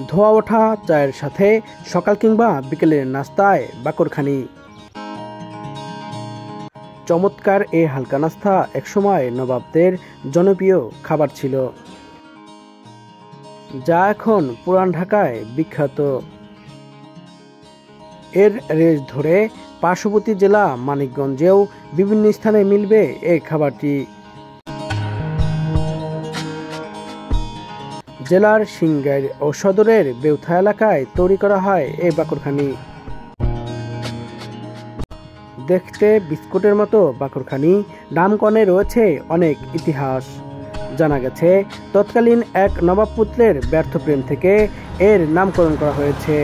ধোয়া ওঠা চায়ের সাথে সকাল কিংবা বিকেলের নাস্তায় বাকরখানি। চমৎকার এই হালকা নাস্তা একসময় নবাবদের জনপ্রিয় খাবার ছিল, যা এখন পুরান ঢাকায় বিখ্যাত। এর রেশ ধরে পার্শ্ববর্তী জেলা মানিকগঞ্জেও বিভিন্ন স্থানে মিলবে এই খাবারটি। জেলার সিংগাইর ও সদরের বেউথা এলাকায় তৈরি করা হয় এই বাকরখানি। দেখতে বিস্কুটের মতো বাকরখানি নামকরণে রয়েছে অনেক ইতিহাস। জানা গেছে তৎকালীন এক নবাব পুত্রের ব্যর্থ প্রেম থেকে এর নামকরণ করা হয়েছে।